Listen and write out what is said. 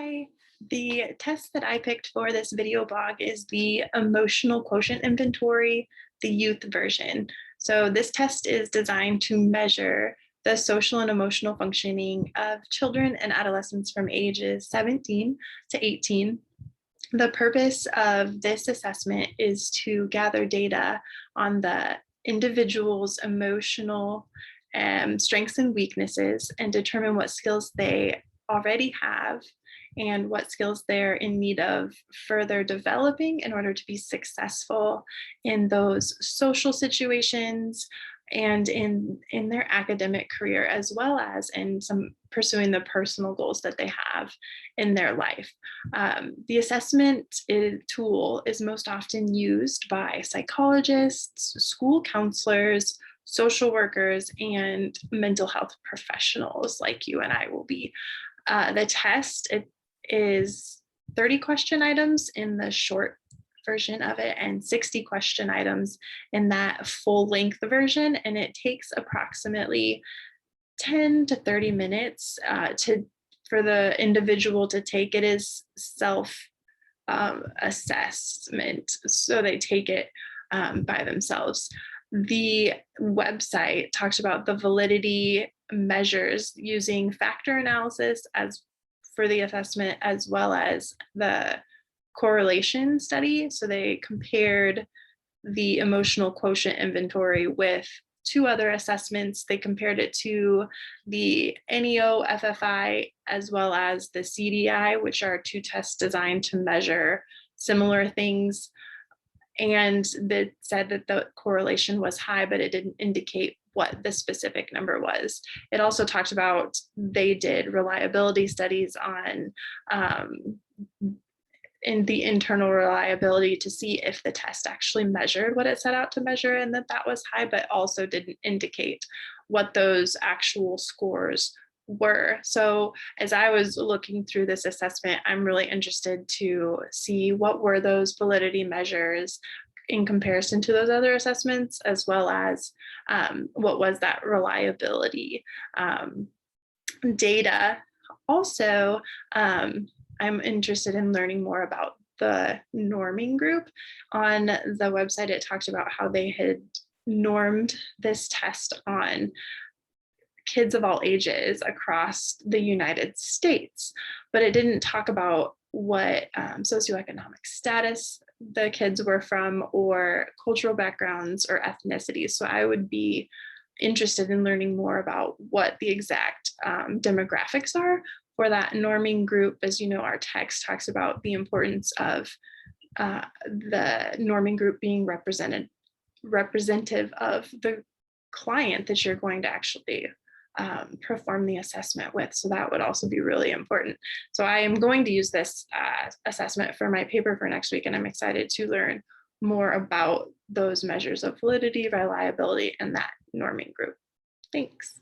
Hi. The test that I picked for this video blog is the Emotional Quotient Inventory, the youth version. So this test is designed to measure the social and emotional functioning of children and adolescents from ages 17 to 18. The purpose of this assessment is to gather data on the individual's emotional strengths and weaknesses and determine what skills they already have and what skills they're in need of further developing in order to be successful in those social situations and in their academic career, as well as in some pursuing the personal goals that they have in their life. The assessment tool is most often used by psychologists, school counselors, social workers, and mental health professionals like you and I will be. The test is 30 question items in the short version of it and 60 question items in that full length version. And it takes approximately 10 to 30 minutes for the individual to take. It is self assessment, so they take it by themselves. The website talks about the validity measures using factor analysis as for the assessment, as well as the correlation study. So they compared the emotional quotient inventory with two other assessments. They compared it to the NEO FFI as well as the CDI, which are two tests designed to measure similar things. And that said that the correlation was high, but it didn't indicate what the specific number was. It also talked about they did reliability studies on in the internal reliability to see if the test actually measured what it set out to measure, and that was high, but also didn't indicate what those actual scores were. So as I was looking through this assessment, I'm really interested to see what were those validity measures in comparison to those other assessments, as well as what was that reliability data. Also, I'm interested in learning more about the norming group. On the website, it talked about how they had normed this test on kids of all ages across the United States, but it didn't talk about what socioeconomic status the kids were from or cultural backgrounds or ethnicities. So I would be interested in learning more about what the exact demographics are for that norming group. As you know, our text talks about the importance of the norming group being representative of the client that you're going to actually perform the assessment with. So that would also be really important. So I am going to use this assessment for my paper for next week, and I'm excited to learn more about those measures of validity, reliability, and that norming group. Thanks.